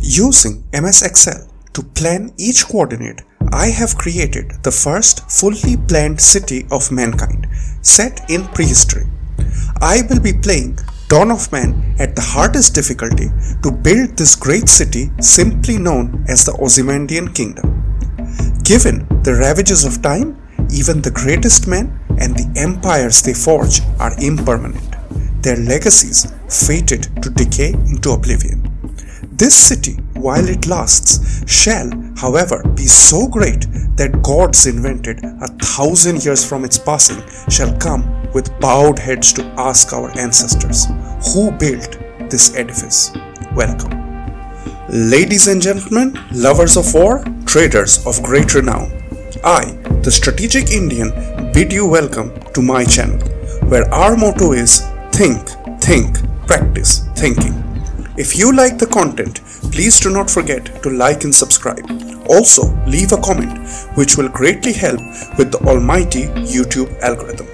Using MS Excel to plan each coordinate, I have created the first fully planned city of mankind, set in prehistory. I will be playing Dawn of Man at the hardest difficulty to build this great city simply known as the Ozymandian Kingdom. Given the ravages of time, even the greatest men and the empires they forge are impermanent, their legacies fated to decay into oblivion. This city, while it lasts, shall, however, be so great that gods invented 1,000 years from its passing shall come with bowed heads to ask our ancestors, who built this edifice? Welcome. Ladies and gentlemen, lovers of war, traders of great renown, I, the Strategic Indian, bid you welcome to my channel, where our motto is think, practice thinking. If you like the content, please do not forget to like and subscribe. Also, leave a comment, which will greatly help with the almighty YouTube algorithm.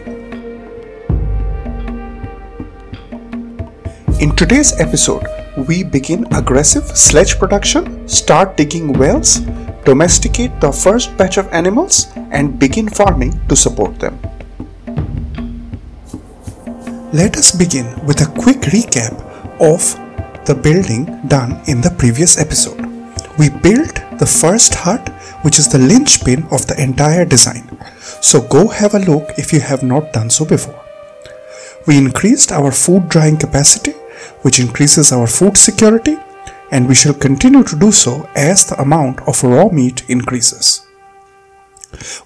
In today's episode, we begin aggressive sledge production, start digging wells, domesticate the first batch of animals, and begin farming to support them. Let us begin with a quick recap of the building done in the previous episode. We built the first hut, which is the linchpin of the entire design. So go have a look if you have not done so before. We increased our food drying capacity, which increases our food security, and we shall continue to do so as the amount of raw meat increases.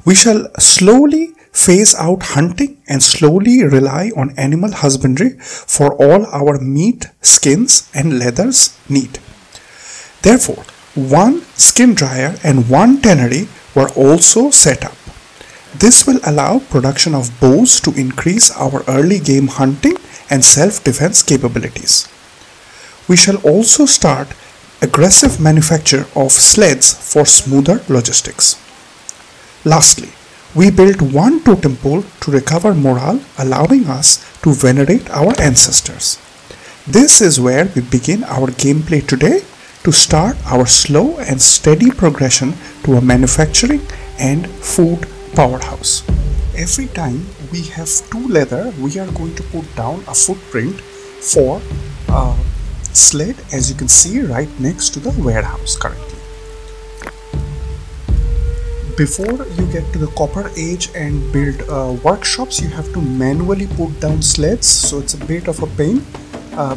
We shall slowly phase out hunting and slowly rely on animal husbandry for all our meat, skins and leathers need. Therefore, one skin dryer and one tannery were also set up. This will allow production of bows to increase our early game hunting and self-defense capabilities. We shall also start aggressive manufacture of sleds for smoother logistics. Lastly, we built one totem pole to recover morale, allowing us to venerate our ancestors. This is where we begin our gameplay today to start our slow and steady progression to a manufacturing and food powerhouse. Every time we have 2 leather, we are going to put down a footprint for a sled, as you can see right next to the warehouse currently. Before you get to the copper age and build workshops, you have to manually put down sleds, so it's a bit of a pain,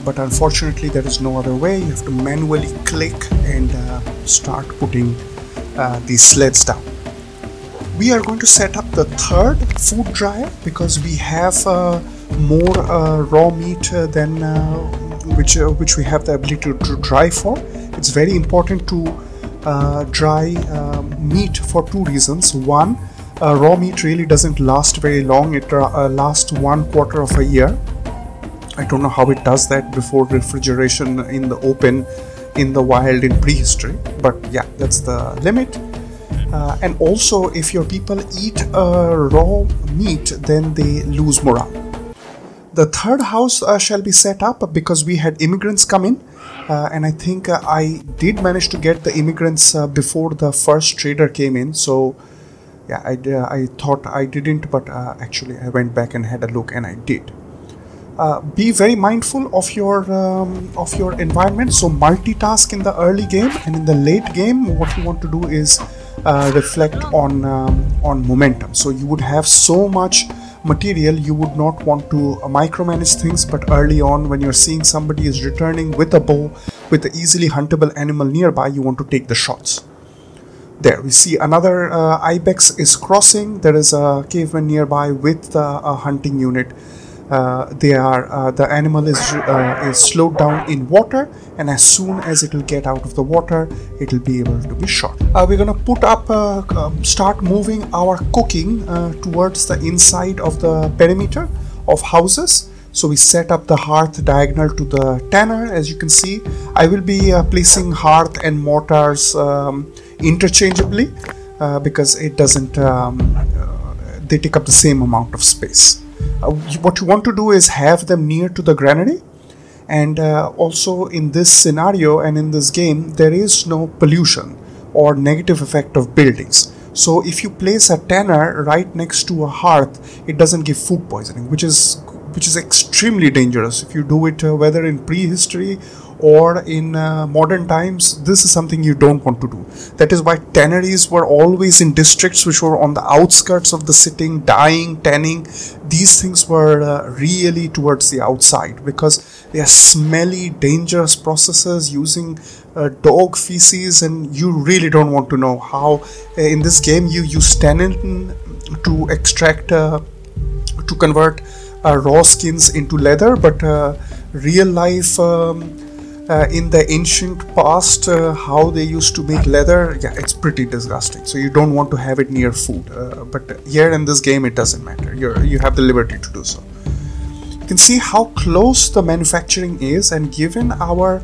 but unfortunately there is no other way. You have to manually click and start putting these sleds down. We are going to set up the third food dryer because we have more raw meat than which we have the ability to dry for. It's very important to dry meat for 2 reasons. One, raw meat really doesn't last very long. It lasts 1/4 of a year. I don't know how it does that before refrigeration in the open, in the wild, in prehistory, but yeah, that's the limit. And also, if your people eat raw meat, then they lose morale. The third house shall be set up because we had immigrants come in, and I think I did manage to get the immigrants before the first trader came in. So yeah, I thought I didn't, but actually I went back and had a look and I did. Be very mindful of your environment. So multitask in the early game, and in the late game what you want to do is reflect on momentum. So you would have so much material, you would not want to micromanage things, but early on when you're seeing somebody is returning with a bow with an easily huntable animal nearby, you want to take the shots. There we see another ibex is crossing. There is a caveman nearby with a hunting unit. The animal is slowed down in water, and as soon as it will get out of the water, it will be able to be shot. We're gonna put up, start moving our cooking towards the inside of the perimeter of houses. So we set up the hearth diagonal to the tanner. As you can see, I will be placing hearth and mortars interchangeably because it doesn't, they take up the same amount of space. What you want to do is have them near to the granary, And also in this scenario and in this game, there is no pollution or negative effect of buildings. So if you place a tanner right next to a hearth, it doesn't give food poisoning, which is extremely dangerous. If you do it whether in prehistory or in modern times, this is something you don't want to do. That is why tanneries were always in districts which were on the outskirts of the city. Dyeing, tanning, these things were really towards the outside, because they are smelly, dangerous processes using dog feces, and you really don't want to know how in this game you use tannin to extract to convert raw skins into leather. But real life in the ancient past, how they used to make leather, yeah, it's pretty disgusting. So you don't want to have it near food. But here in this game, it doesn't matter. You have the liberty to do so. You can see how close the manufacturing is, and given our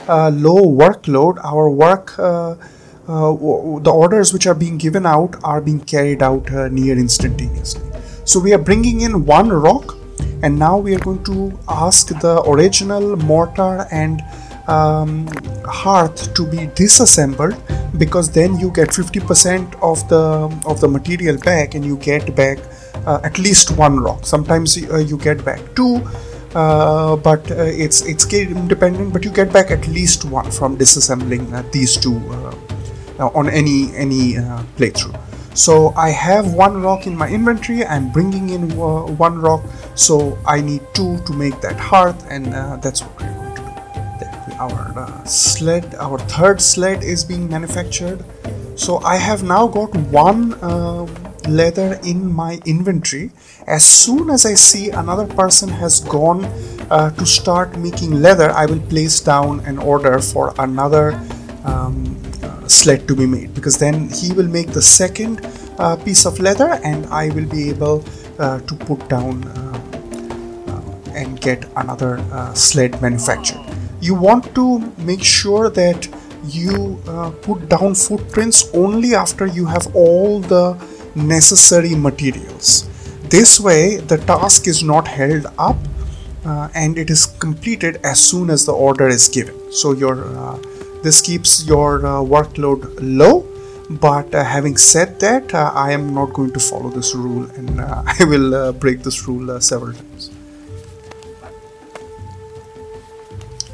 low workload, our work, the orders which are being given out are being carried out near instantaneously. So we are bringing in one rock, and now we are going to ask the original mortar and hearth to be disassembled, because then you get 50% of the material back, and you get back at least one rock. Sometimes you get back two, but it's game dependent, but you get back at least one from disassembling these two on any playthrough. So I have one rock in my inventory. I'm bringing in one rock, so I need two to make that hearth, and that's what we're going to do. There, our third sled is being manufactured. So I have now got one leather in my inventory. As soon as I see another person has gone to start making leather, I will place down an order for another sled to be made, because then he will make the second piece of leather, and I will be able to put down and get another sled manufactured. You want to make sure that you put down footprints only after you have all the necessary materials. This way the task is not held up and it is completed as soon as the order is given. So this keeps your workload low. But having said that, I am not going to follow this rule, and I will break this rule several times.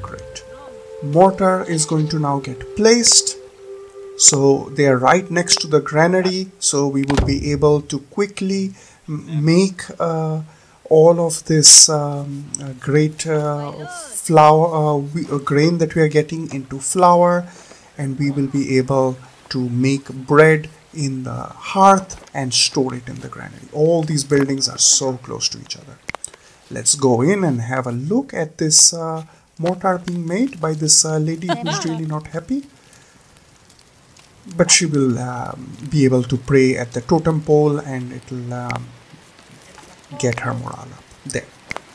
Great. Mortar is going to now get placed. So they are right next to the granary, so we will be able to quickly make all of this great flour, grain that we are getting into flour, and we will be able to make bread in the hearth and store it in the granary. All these buildings are so close to each other. Let's go in and have a look at this mortar being made by this lady who's really not happy. But she will be able to pray at the totem pole, and it will get her morale up. There.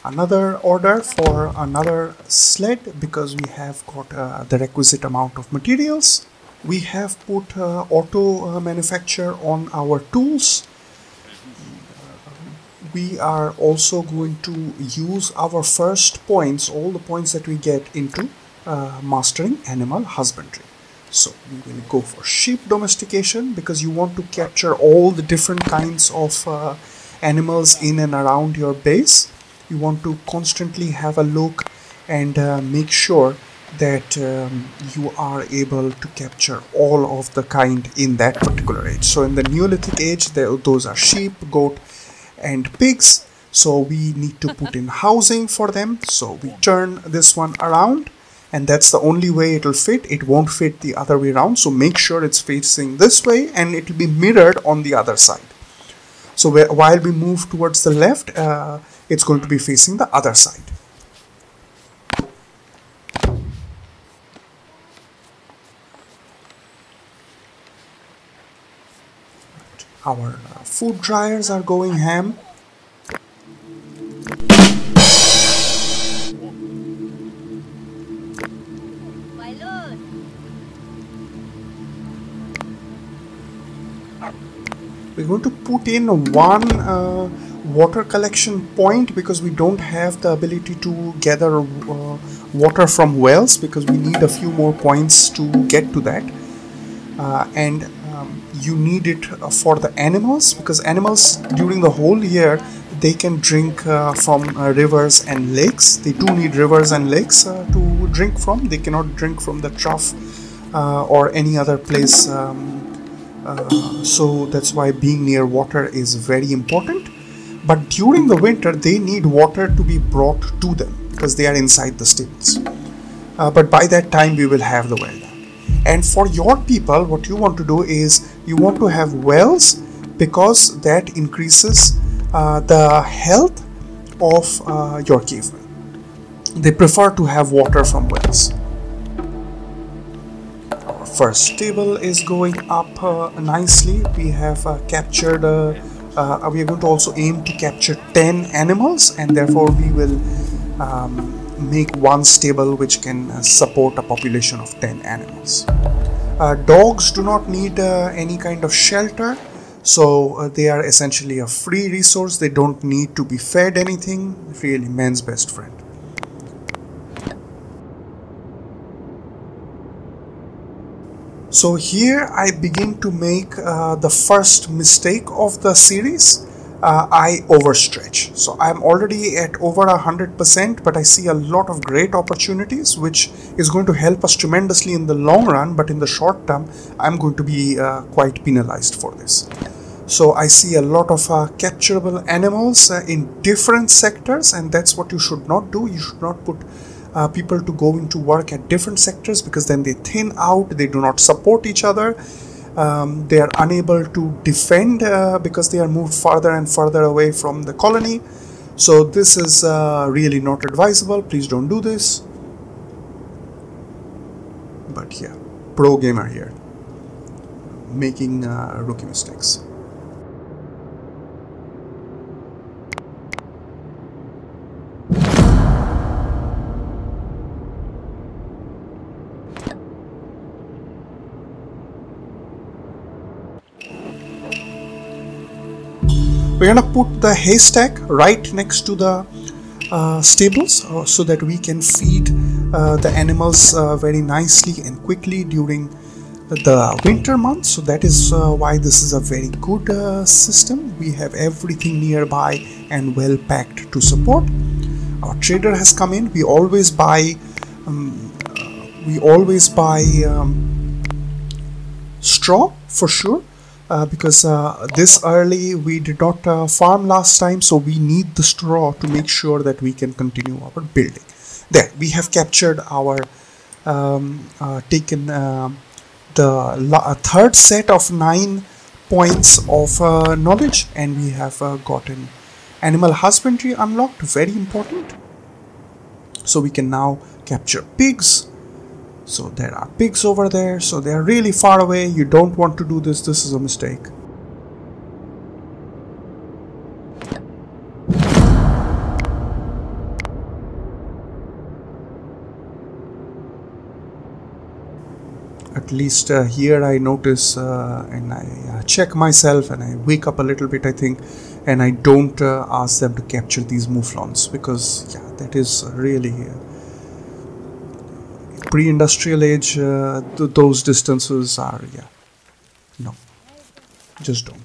Another order for another sled, because we have got the requisite amount of materials. We have put auto manufacture on our tools. We are also going to use our first points, all the points that we get, into mastering animal husbandry. So we will go for sheep domestication, because you want to capture all the different kinds of animals in and around your base. You want to constantly have a look and make sure that you are able to capture all of the kind in that particular age. So in the Neolithic age, those are sheep, goat and pigs. So we need to put in housing for them. So we turn this one around, and that's the only way it will fit. It won't fit the other way around. So make sure it's facing this way, and it will be mirrored on the other side. So while we move towards the left, it's going to be facing the other side. Our food dryers are going ham. We're going to put in one water collection point, because we don't have the ability to gather water from wells because we need a few more points to get to that. And you need it for the animals, because animals during the whole year they can drink from rivers and lakes. They do need rivers and lakes to drink from. They cannot drink from the trough or any other place. So that's why being near water is very important. But during the winter they need water to be brought to them because they are inside the stables. But by that time we will have the well done. And for your people, what you want to do is you want to have wells, because that increases the health of your cavemen. They prefer to have water from wells. Our first stable is going up nicely. We have captured, we are going to also aim to capture 10 animals, and therefore we will make one stable which can support a population of 10 animals. Dogs do not need any kind of shelter, so they are essentially a free resource. They don't need to be fed anything. Really, man's best friend. So here I begin to make the first mistake of the series. I overstretch. So I'm already at over 100%, but I see a lot of great opportunities which is going to help us tremendously in the long run, but in the short term I'm going to be quite penalized for this. So I see a lot of capturable animals in different sectors, and that's what you should not do. You should not put people to go into work at different sectors, because then they thin out, they do not support each other. They are unable to defend because they are moved further and further away from the colony. So this is really not advisable. Please don't do this. But yeah, pro gamer here, making rookie mistakes. We're gonna put the haystack right next to the stables so that we can feed the animals very nicely and quickly during the winter months. So that is why this is a very good system. We have everything nearby and well packed to support. Our trader has come in. We always buy straw for sure. Because this early we did not farm last time, so we need the straw to make sure that we can continue our building. There, we have captured our taken the third set of 9 points of knowledge, and we have gotten animal husbandry unlocked, very important. So we can now capture pigs. So there are pigs over there, so they are really far away. You don't want to do this. This is a mistake. At least here I notice and I check myself and I wake up a little bit, I think, and I don't ask them to capture these mouflons, because yeah, that is really pre-industrial age. Those distances are, yeah, no, just don't.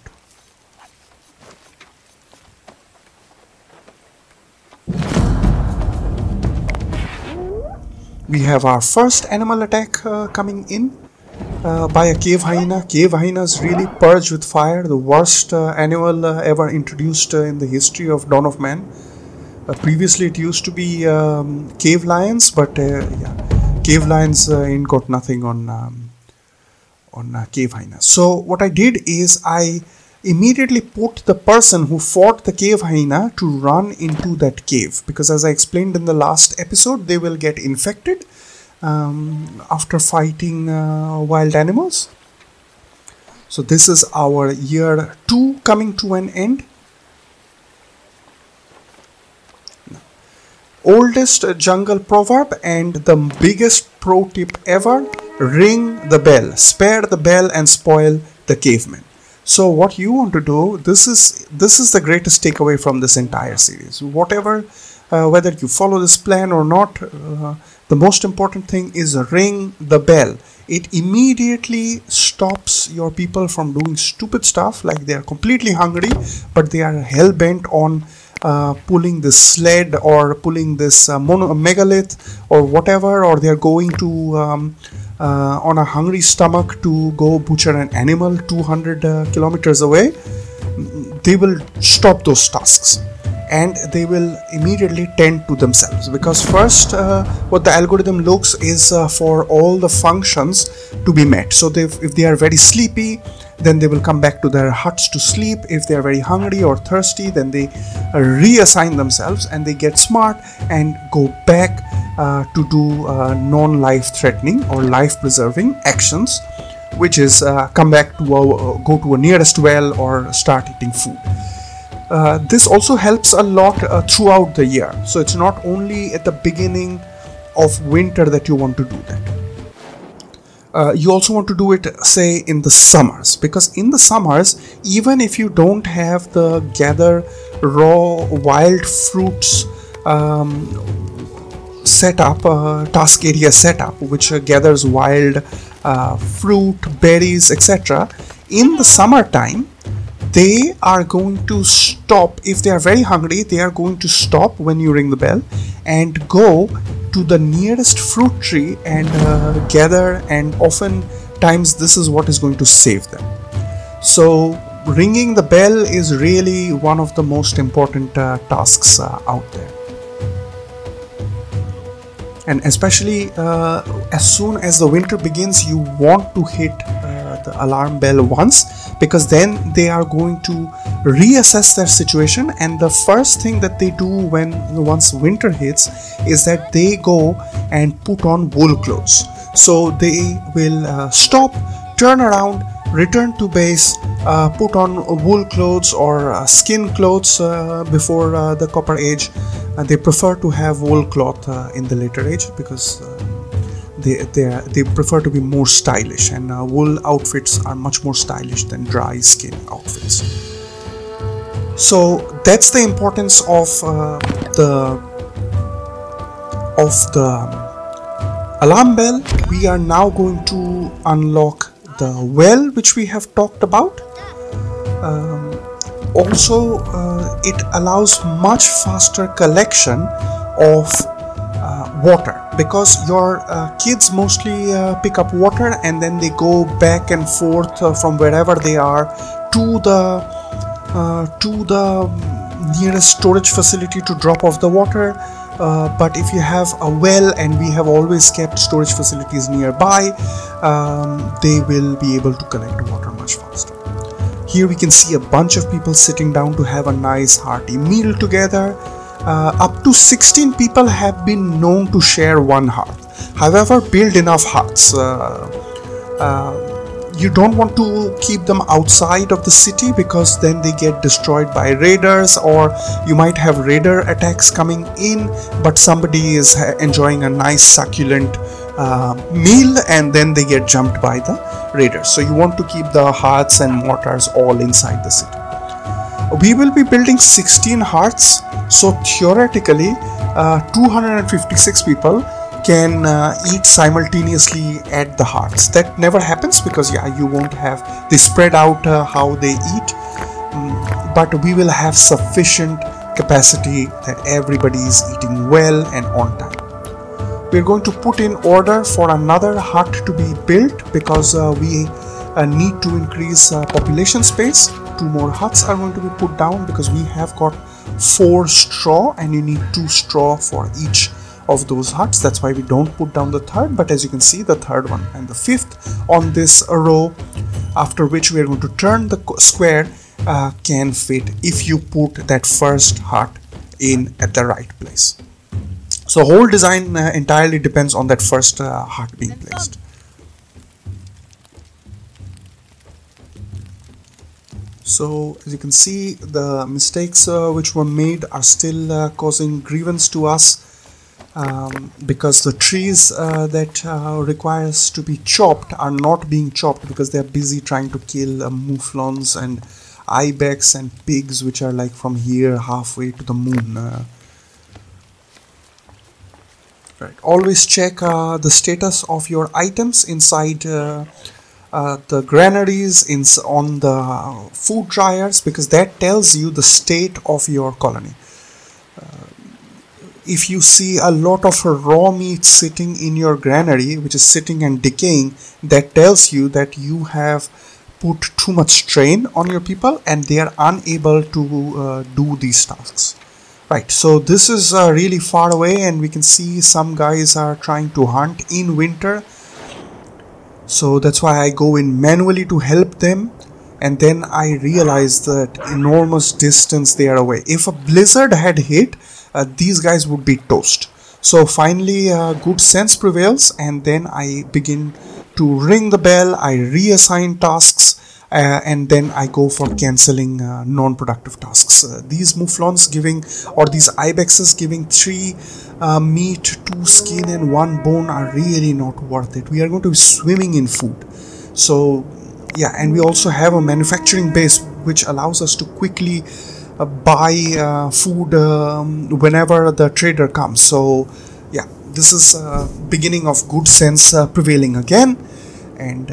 We have our first animal attack coming in by a cave hyena. Cave hyenas really purge with fire, the worst animal ever introduced in the history of Dawn of Man. Previously it used to be cave lions, but yeah, cave lions ain't got nothing on cave hyenas. So what I did is I immediately put the person who fought the cave hyena to run into that cave, because as I explained in the last episode, they will get infected after fighting wild animals. So this is our year 2 coming to an end. Oldest jungle proverb and the biggest pro tip ever: ring the bell, spare the bell and spoil the cavemen. So what you want to do, this is the greatest takeaway from this entire series. Whatever whether you follow this plan or not, the most important thing is ring the bell. It immediately stops your people from doing stupid stuff, like they are completely hungry but they are hell-bent on pulling this sled or pulling this megalith or whatever, or they are going to on a hungry stomach to go butcher an animal 200 kilometers away. They will stop those tasks and they will immediately tend to themselves, because first what the algorithm looks is for all the functions to be met. So if they are very sleepy, then they will come back to their huts to sleep. If they are very hungry or thirsty, then they reassign themselves and they get smart and go back to do non-life threatening or life preserving actions, which is come back to go to a nearest well or start eating food. This also helps a lot throughout the year. So it's not only at the beginning of winter that you want to do that. You also want to do it, say, in the summers, because in the summers, even if you don't have the gather raw wild fruits task area setup, which gathers wild fruit, berries, etc. In the summertime, they are going to stop. If they are very hungry, they are going to stop when you ring the bell and go to the nearest fruit tree and gather, and oftentimes this is what is going to save them. So ringing the bell is really one of the most important tasks out there. And especially as soon as the winter begins, you want to hit the alarm bell once, because then they are going to reassess their situation, and the first thing that they do once winter hits is that they go and put on wool clothes. So they will stop, turn around, return to base, put on wool clothes or skin clothes before the copper age. They prefer to have wool cloth in the later age, because they prefer to be more stylish, and wool outfits are much more stylish than dry skin outfits. So that's the importance of the alarm bell. We are now going to unlock the well, which we have talked about. Also, it allows much faster collection of water, because your kids mostly pick up water and then they go back and forth from wherever they are to the nearest storage facility to drop off the water. But if you have a well, and we have always kept storage facilities nearby, they will be able to collect water much faster. Here we can see a bunch of people sitting down to have a nice hearty meal together. Up to 16 people have been known to share one hearth. However, build enough hearths. You don't want to keep them outside of the city, because then they get destroyed by raiders, or you might have raider attacks coming in, but somebody is enjoying a nice succulent meal and then they get jumped by the raiders. So you want to keep the hearths and mortars all inside the city. We will be building 16 hearths, so theoretically 256 people can eat simultaneously at the hearths. That never happens, because you won't have, they spread out how they eat, but we will have sufficient capacity that everybody is eating well and on time. We're going to put in order for another hut to be built, because we need to increase population space. 2 more huts are going to be put down, because we have got 4 straw and you need 2 straw for each of those huts. That's why we don't put down the third, but as you can see, the third one and the 5th on this row, after which we are going to turn the square, can fit if you put that first hut in at the right place. So whole design entirely depends on that first hut being placed. So as you can see, the mistakes which were made are still causing grievance to us, because the trees that requires to be chopped are not being chopped, because they are busy trying to kill mouflons and ibex and pigs, which are like from here halfway to the moon. Right. Always check the status of your items inside the granaries, on the food dryers, because that tells you the state of your colony. If you see a lot of raw meat sitting in your granary, which is sitting and decaying, that tells you that you have put too much strain on your people and they are unable to do these tasks. Right, so this is really far away, and we can see some guys are trying to hunt in winter. So that's why I go in manually to help them, and then I realize that enormous distance they are away. If a blizzard had hit, these guys would be toast. So finally good sense prevails, and then I begin to ring the bell. I reassign tasks, and then I go for cancelling non-productive tasks. These mouflons giving, or these ibexes giving 3 meat, 2 skin and 1 bone are really not worth it. We are going to be swimming in food. So yeah, and we also have a manufacturing base which allows us to quickly buy food whenever the trader comes. So yeah, this is beginning of good sense prevailing again, and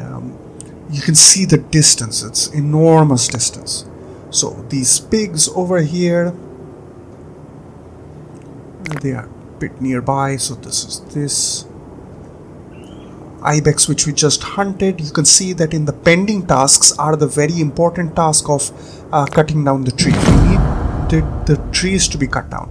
you can see the distance. It's enormous distance. So these pigs over here, they are a bit nearby. So this is this ibex which we just hunted. You can see that in the pending tasks are the very important task of cutting down the tree. We need the trees to be cut down.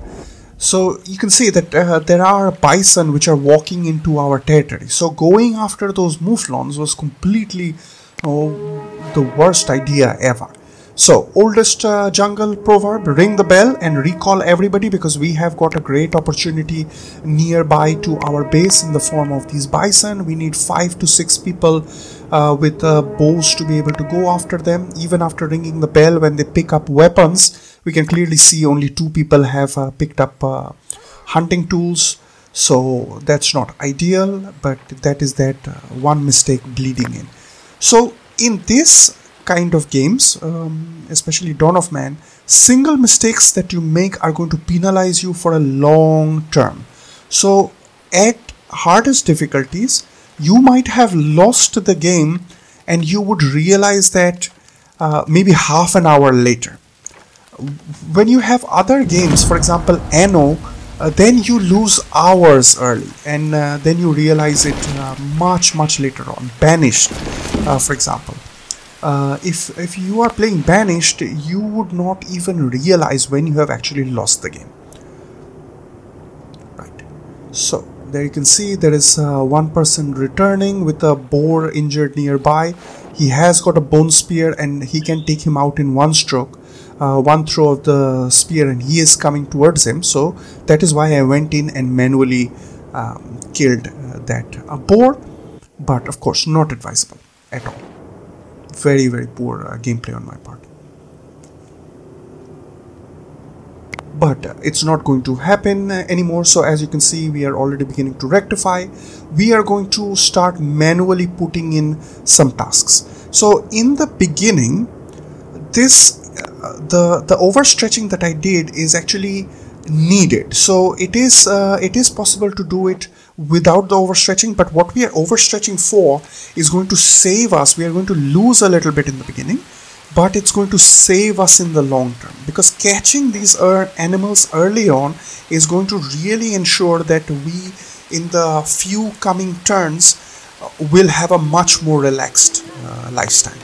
So you can see that there are bison which are walking into our territory. So going after those mouflons was completely the worst idea ever. So oldest jungle proverb, ring the bell and recall everybody, because we have got a great opportunity nearby to our base in the form of these bison. We need 5 to 6 people with bows to be able to go after them. Even after ringing the bell, when they pick up weapons, we can clearly see only 2 people have picked up hunting tools. So that's not ideal, but that is that one mistake bleeding in. So in this kind of games, especially Dawn of Man, single mistakes that you make are going to penalize you for a long term. So at hardest difficulties, you might have lost the game and you would realize that maybe half an hour later. When you have other games, for example Anno, then you lose hours early, and then you realize it much later on. Banished, for example. If you are playing Banished, you would not even realize when you have actually lost the game. Right. So there you can see there is one person returning with a boar injured nearby. He has got a bone spear and he can take him out in one stroke. One throw of the spear and he is coming towards him. So that is why I went in and manually killed that boar, but of course not advisable at all. Very poor gameplay on my part. But it's not going to happen anymore. So as you can see, we are already beginning to rectify. We are going to start manually putting in some tasks. So in the beginning, this the overstretching that I did is actually needed. So it is possible to do it without the overstretching, but what we are overstretching for is going to save us. We are going to lose a little bit in the beginning, but it's going to save us in the long term, because catching these animals early on is going to really ensure that we, in the few coming turns, will have a much more relaxed lifestyle.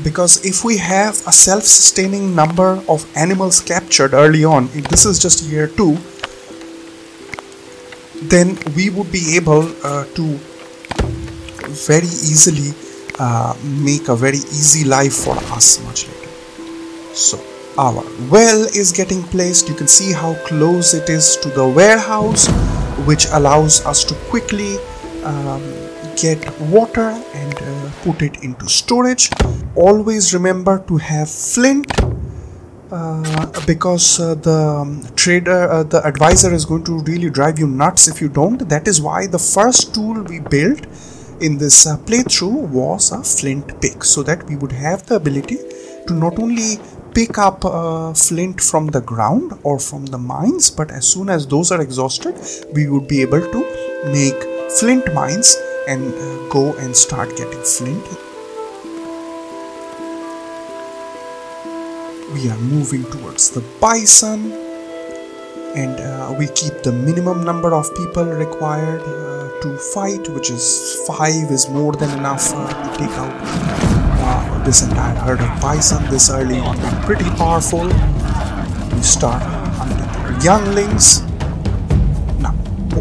Because if we have a self-sustaining number of animals captured early on, if this is just year 2, then we would be able to very easily make a very easy life for us much later. So our well is getting placed. You can see how close it is to the warehouse, which allows us to quickly get water and put it into storage. Always remember to have flint, because the trader, the advisor is going to really drive you nuts if you don't. That is why the first tool we built in this playthrough was a flint pick, so that we would have the ability to not only pick up flint from the ground or from the mines, but as soon as those are exhausted, we would be able to make flint mines and go and start getting flint. We are moving towards the bison, and we keep the minimum number of people required to fight, which is 5 is more than enough to take out this entire herd of bison this early on. Being pretty powerful. We start hunting their younglings. Now,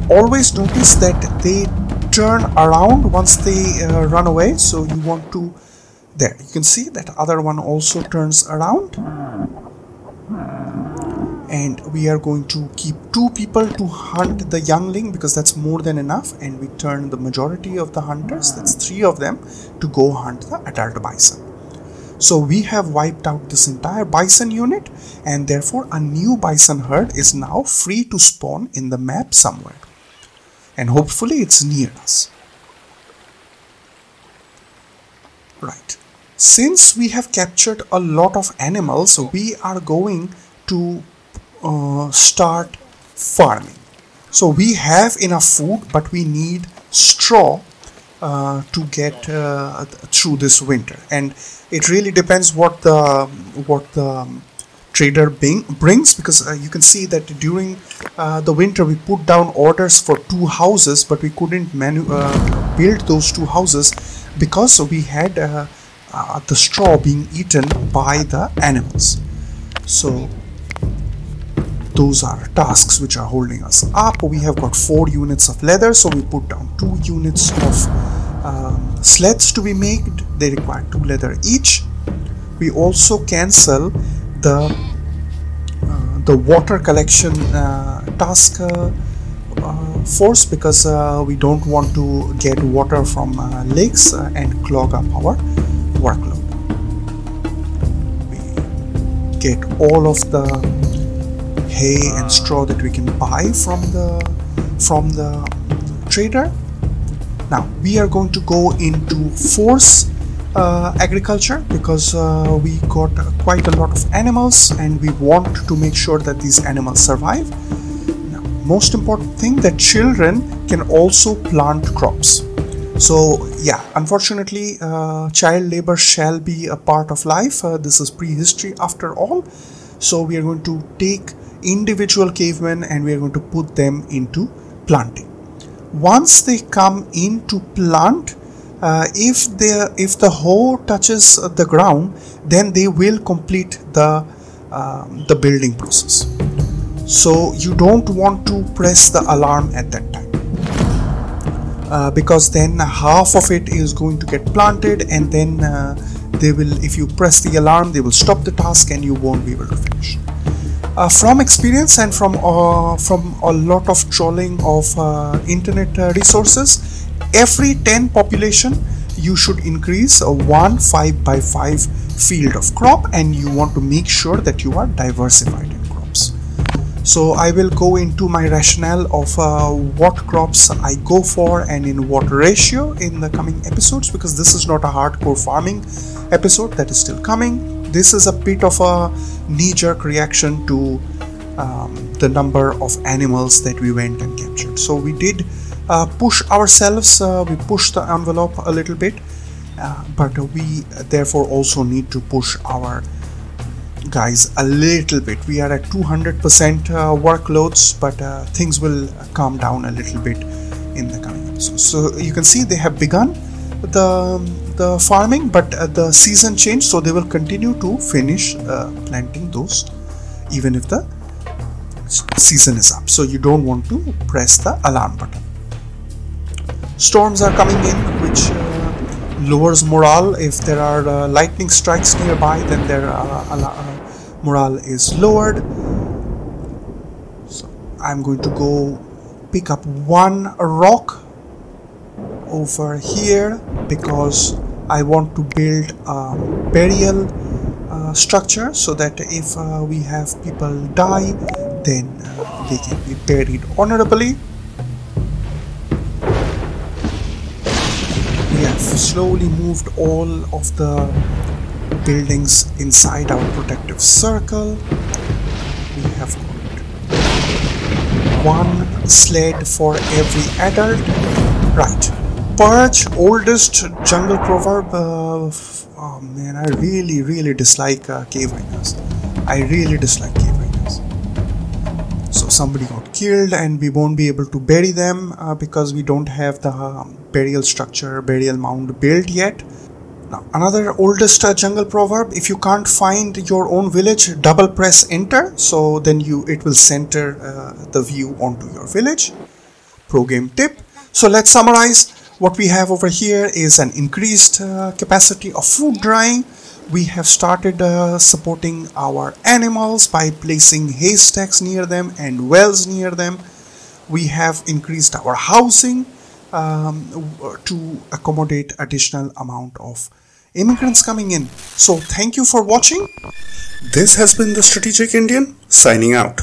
always notice that they turn around once they run away, so you want to, there you can see that other one also turns around, and we are going to keep 2 people to hunt the youngling because that's more than enough, and we turn the majority of the hunters, that's 3 of them, to go hunt the adult bison. So we have wiped out this entire bison unit, and therefore a new bison herd is now free to spawn in the map somewhere, and hopefully it's near us. Right, since we have captured a lot of animals, we are going to start farming. So we have enough food, but we need straw to get through this winter, and it really depends what the trader brings, because you can see that during the winter we put down orders for 2 houses, but we couldn't build those 2 houses because we had the straw being eaten by the animals. So those are tasks which are holding us up. We have got 4 units of leather, so we put down 2 units of sleds to be made. They require 2 leather each. We also cancel the water collection task force because we don't want to get water from lakes and clog up our workload. We get all of the hay and straw that we can buy from the trader. Now we are going to go into force agriculture because we got quite a lot of animals and we want to make sure that these animals survive. Now, most important thing, that children can also plant crops. So yeah, unfortunately child labor shall be a part of life. This is prehistory after all. So we are going to take individual cavemen and we are going to put them into planting. Once they come into plant, if the hoe touches the ground, then they will complete the building process. So you don't want to press the alarm at that time, because then half of it is going to get planted, and then they will, if you press the alarm, they will stop the task and you won't be able to finish. From experience and from a lot of trolling of internet resources, every 10 population you should increase a 1 5x5 field of crop, and you want to make sure that you are diversified in crops. So I will go into my rationale of what crops I go for and in what ratio in the coming episodes, because this is not a hardcore farming episode, that is still coming. This is a bit of a knee-jerk reaction to the number of animals that we went and captured. So we did push ourselves, we pushed the envelope a little bit, but we therefore also need to push our guys a little bit. We are at 200% workloads, but things will calm down a little bit in the coming episodes. So you can see they have begun the farming, but the season changed, so they will continue to finish planting those even if the season is up. So you don't want to press the alarm button. Storms are coming in, which lowers morale. If there are lightning strikes nearby, then their morale is lowered. So I'm going to go pick up 1 rock over here because I want to build a burial structure so that if we have people die, then they can be buried honorably. We have slowly moved all of the buildings inside our protective circle. We have got one sled for every adult. Right. Purge, oldest jungle proverb. Oh man, I really dislike cave hyenas. I really dislike cave hyenas. So somebody got killed and we won't be able to bury them because we don't have the burial structure, burial mound built yet. Now another oldest jungle proverb: if you can't find your own village, double press enter, so then it will center the view onto your village. Pro game tip. So let's summarize. What we have over here is an increased capacity of food drying. We have started supporting our animals by placing haystacks near them and wells near them. We have increased our housing to accommodate additional amount of immigrants coming in. So thank you for watching. This has been the Strategic Indian signing out.